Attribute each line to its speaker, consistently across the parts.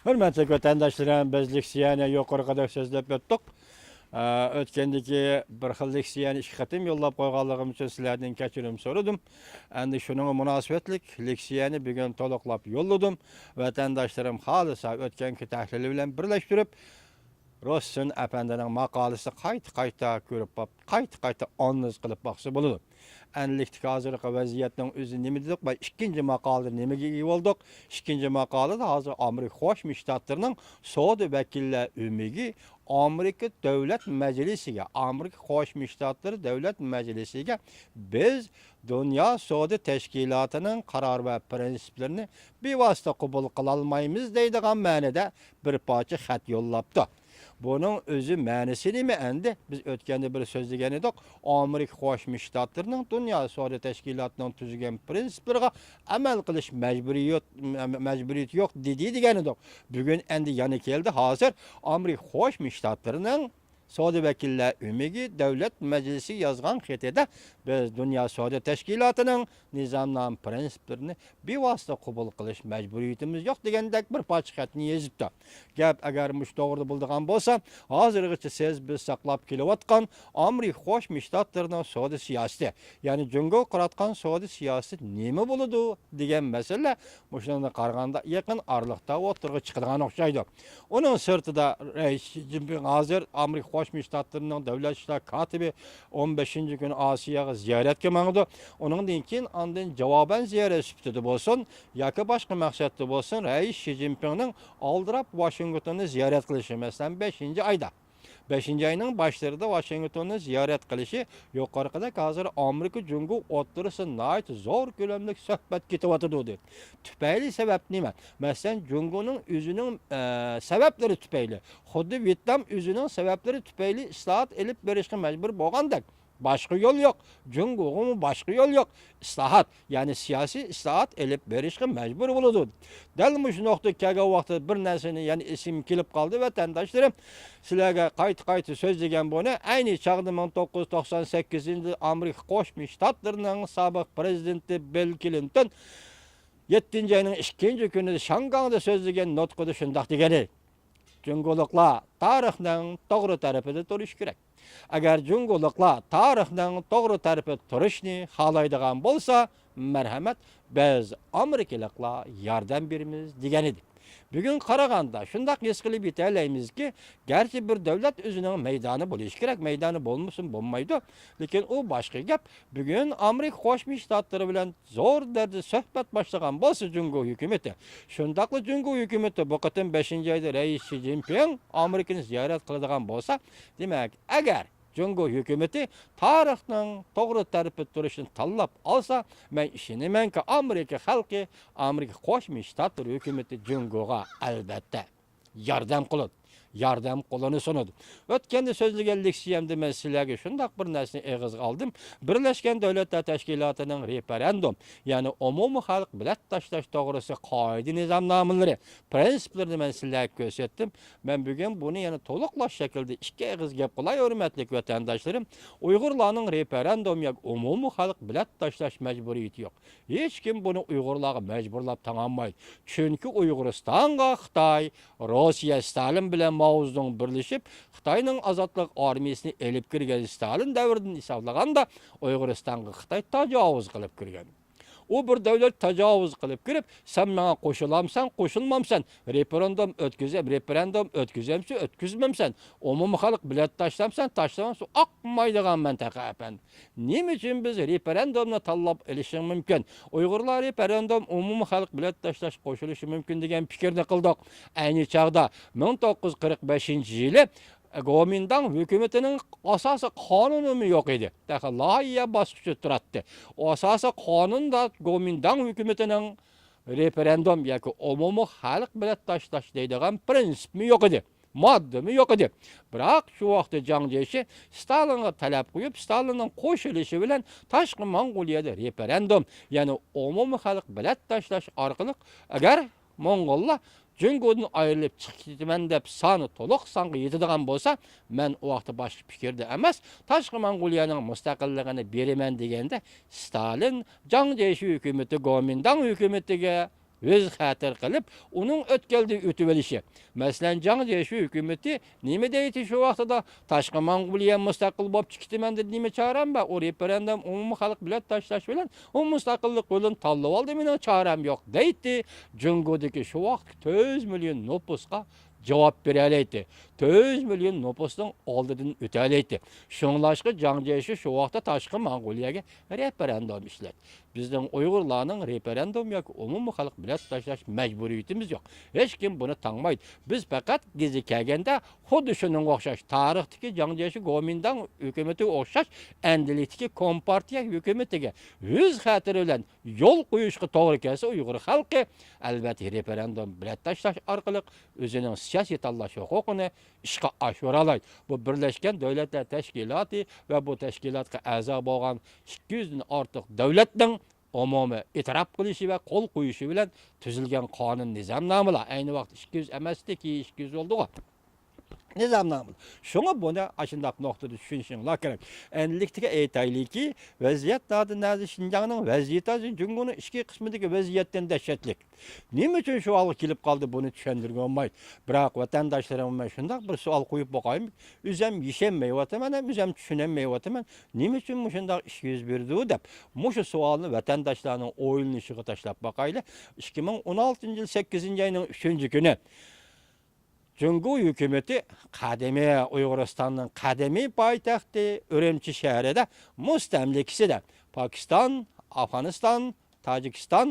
Speaker 1: Hürmetli vatandaşlarım, biz leksiyani yukarıda sözlep öttük. Ötkendeki bir xil leksiyani iki qatim yollap qo'yganligim uchun sizlardan kechirim so'radim. Endi shuningga munosabatlik leksiyani bugun to'liqlab yolladim. Vatandaşlarım xolisa o'tgangi tahlili bilan birlashtirib, Rossin apandining maqolasi qayta ko'rib bop, qayta analiz qilib boqsa bo'ladi. Enlikdeki hazırlık vaziyetinin özü nemi dedik? Ben ikinci maqalada nemiga ega boldik? İkinci maqalada hazır Amerika Qo'shma Shtatlarının Saudiya vakillar umigi Amerika Davlat Majlisiga, Amerika Qo'shma Shtatlari Davlat Majlisiga biz Dünya Saudiya Tashkilotining qaror va prinsiplarini bevosita qabul qila olmaymiz deydigan ma'noda bir parcha xat yo'llabdi. Bunun özü ma'nosi nima endi? Biz o'tganda bir so'zlagan edik. Amerika Qo'shma Shtatlarining Dunyo savdo tashkilotining tuzgan prinsiplariga amal qilish majburiyati yo'q degan edik. Bugun endi yana keldi. Hozir Amerika Qo'shma Shtatlarining Savdo vakillar umigi Davlat Majlisi yozgan xatida biz Dunyo savdo tashkilotining nizomnoma prinsiplarini bevosita qabul qilish majburiyatimiz yo'q degandek bir parcha xatni yozibdi. Gap agar mush to'g'ri bo'lgan bo'lsa, hozirgacha siz biz saqlab kelayotgan Amerika Qo'shma Shtatlarining savdo siyosati, ya'ni jungo qilayotgan savdo siyosati nima bo'ladi degan masala mushunga qaraganda yaqin oraliqda o'tirg'i chiqadigan o'xshaydi. Uning sirtida Rais Jinping hozir Amerika Qo'shma Shtatlarining davlat ishlar kotibi 15-kuni Osiyoga ziyoratga mangdi. Uningdan keyin ondan javoban ziyorat sifatida bo'lsin, yoki boshqa maqsadda bo'lsin, Rais Jinpingning oldirab Washingtonni ziyorat qilishi, masalan 5-oyda 5-ayning boshlarida Washingtonni ziyorat qilishi yuqorida hozir Amerika jungo o'rtasida zo'r ko'lamli suhbat ketyapti dedi. Tufayli sabab nima? Masalan, jungoning o'zining sabablari tufayli, xuddi Vyetnam o'zining sabablari tufayli islohot elib berishga majbur bo'lgandek. Başka yol yok. Jungo'nun başka yol yok. İslahat, yani siyasi islahat elip verişke mecbur bulundu. Delmiş nokta kelgen vakti bir nersini yani isim kilip kaldı vatandaşlarım. Sizlerge kayıt söz degen bunu aynı çağda 1998'de Amerika Qo'shma Shtatlarining sobiq prezidenti Bill Clinton 7-ayning 2-kunida Şangangda söz degen nutqida shundoq degani. Jungoliklar tarixning to'g'ri tarafida turish kerak. Agar jungoliklar tarixning to'g'ri tarafida turishni xohlaydigan bo'lsa, marhamat, biz Amerikaliklar yordam beramiz degan edi. Bugun qaraganda shundoq his qilib yetalaymiz-ki, garchi bir davlat o'zining maydoni bo'lishi kerak, maydoni bo'lmasin bo'lmaydi, lekin u boshqa gap. Bugun Amerika Qo'shma Shtatlari bilan zo'r darajada suhbat boshlagan bo'lsa jungo hukumatı. Shundaqli jungo hukumatı bu qatim 5-oyda Rais Jinping Amerikani ziyorat qiladigan bo'lsa, demak, agar jungo hukumatı tarixning to'g'ri tarafida turishini tanlab olsa, men ishonamanki Amerika xalqi, Amerika Qo'shma Shtatlar hukumatı jungoga albatta yordam qiladi. Yardım qo'lini sunadi. O'tganda so'zlagan leksiyamda men sizlarga shundoq bir narsani eg'iz oldim. Birlashgan Davlatlar Tashkilotining referendum, ya'ni umumiy xalq bilat tashlash to'g'risida qoida nizomnomalari, prinsiplarini men sizlarga ko'rsatdim. Men bugun buni yana to'liqlash shaklda ikki eg'iz gap qilay, hurmatli vatandoshlarım. Uyg'urlarning referendum yoki umumiy xalq bilat tashlash majburiyati yo'q. Hech kim buni Uyg'urlarga majburlab tanolmaydi. Chunki Uyg'uristonga Xitoy, Rossiya Stalin bilan Mau'ning birleşip Xitoyning azodlik armiyasini elib kirgan Stalin davridan hisoblaganda Uyg'uristonga Xitoy tajovuz qilib kirgan. O bir davlat tajovuz qilib kirib, sen menga qo'shilamsan, qo'shilmamsan, referendum o'tkazamsan, o'tkazmamsan, umumiy xalq bilat tashlamsan, tashlamamsan, oqmaydigan mantaqa efendim. Nima uchun biz referendumni tanlab olishimiz mumkin? Uyg'urlar referendum umumiy xalq bilat tashlash qo'shilishi mumkin degan fikrni qildik. Ayni chaqda 1945-yili Kuomintang hukumatining asosiy qonuni yo'q edi. Loyiha bosqichi turadi. Asosiy qonunda Kuomintang hukumatining referendum yoki umumiy xalq bilan tashlash deydigan prinsipi yo'q edi. Moddami yo'q edi. Biroq shu vaqtda Jiang Zemin Stalinga talab qo'yib, Stalinning qo'shilishi bilan tashqi Mong'oliyada referendum, ya'ni umumiy xalq bilan tashlash orqali agar Mong'ollar jungodan ayrılıp chiqaman deb soni to'liq songa yetadigan bo'lsa, men u vaqtda boshqa fikrda emas, tashqi Mong'oliyaning mustaqilligini beraman deganda Stalin Jiang Zemin hukumati Kuomintang hukumatiga öz xatir qilib, uning o'tkaldi o'tib olishi. Masalan, Жаңжешу hukumati nima deydi shu vaqtida tashqi Mong'oliya mustaqil bo'lib chiqdiman deb nima choram ba? O referendum umumiy xalq bilan tashlash bilan u mustaqillik yo'lini tanlab oldi, mening choram yo'q deydi. Jungodagi shu vaqt 4 million nopusqa javob beralaydi. 4 million nopusning oldidan o'talaydi. Şunlaşqı Жаңжешу shu vaqtda tashqi Mong'oliyaga referendum ishladi. Bizning Uyg'urlarning referendum yoki umumiy xalq bilan tashlash majburiyatimiz yo'q. Hech kim buni tanmaydi. Biz faqat gezi kelganda xuddi shuning o'xshash tarixdagi Жаңжешу Gomindan hukumatiga o'xshash endilikdagi Kompartiya hukumatiga o'z xatiri bilan yo'l qo'yishga to'g'ri kelsa, Uyg'ur xalqi albatta referendum bilan tashlash orqali o'zining siyosiy tanlash huquqini ishga oshiralaydi. Bu Birlashgan Davlatlar Tashkiloti va bu tashkilotga a'zo bo'lgan 200 dan ortiq davlatning umumiy e'tirof qilishi va qo'l qo'yishi bilan tuzilgan qonun nizomnomalar ayni vaqt 200 emasdiki 200 oldi-ku. Nizomnomalar. Şuna buni aşındaq nuqtada tushunishinglar kerak. Endilikdagi aytaylikki, vaziyat nazi Şinjanning vaziyati Jungoning ichki qismidagi vaziyatdan dahshatli. Nima uchun shu holga kelib qoldi buni tushuntirib olmaydi. Biroq vatandoshlarimga shundoq bir savol qo'yib boqaymi? O'zim yeshamayapman, o'zim tushunmayapman. Nima uchun shundoq ish yuz berdi deb. Mushu savolni vatandoslarning o'ylanishiga tashlab boqayli. 2016-yil 8-oyning 3-kuni Jungo hukumati qadimiy Uyg'uristonning qadimiy poytaxti Urumchi shahrida mustamlikasida Pokiston, Afg'oniston, Tojikiston,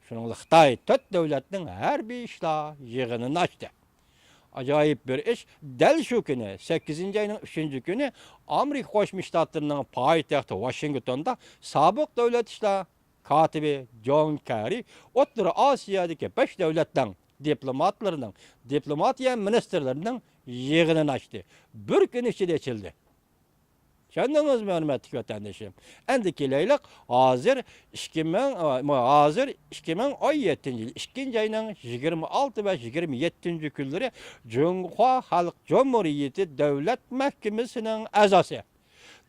Speaker 1: shuningdek Xitoy 4 davlatning harbiy ishlar yig'inini ochdi. Ajoyib bir ish. Dal shu kuni 8-oyning 3-kuni Amerika Qo'shma Shtatlarining poytaxti Washingtonda sobiq davlat ishlar kotibi John Kerry O'rta Osiyodagi 5 davlatdan diplomatlarının, diplomatiya ministerlerinin yığınını açtı. Bir gün içinde açıldı. Kendiniz mi hürmetli vatandaşım? Endi keleylik hazır 2017 yıl 2. ayının 26 ve 27. günleri Cumhuriyet Halk Cumhuriyeti Devlet Mahkemesi'nin azası.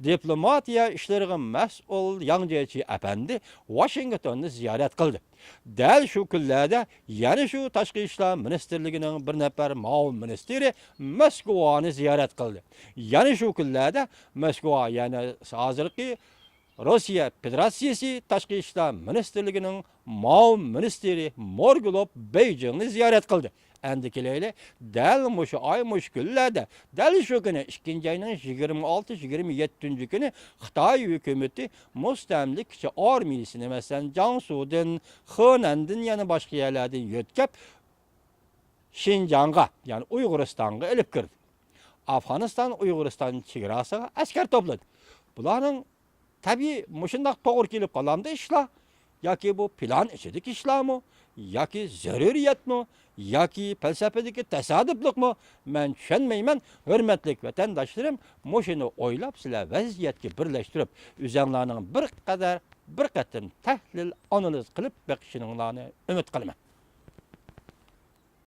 Speaker 1: Diplomatiya işleriga mas'ul Жаңжешу efendi Washington'ni ziyorat qildi. Dal shu kunlarda yana shu tashqi ishlar ministerligining bir nafar ma'mur ministri Moskvani ziyorat qildi. Yana shu kunlarda Moskva yana hozirgi Rossiya Federatsiyasi tashqi ishlar ministerligining ma'mur ministri Morgulov Beijingni ziyorat qildi. Endi keleyli, dal mushu ay mush kunlarda, dal shu kuni 2. ayning 26-27 kuni Xitoy hukumati mustamlikchi armiyasini masalan Jiangsudan, Xenandan yana boshqa yerlardan yo'tkab Şinjan'a, yani Uyg'uristonga ilib kirdi. Afg'oniston Uyg'uriston chegarasiga askar to'pladi. Bularning tabii mushundaq to'g'ri kelib qolganda ishlar yoki bu plan ichidagi ishlarmi, yoki zaruriyatmi, yoki falsafadagi tasodiflikmi, men tushunmayman. Hurmatli vatandoshlarim, mushuni o'ylab sizlar vaziyatga birlashtirib, o'zinglarning bir qatim tahlil, analiz qilib beqishinglarni umid qilaman.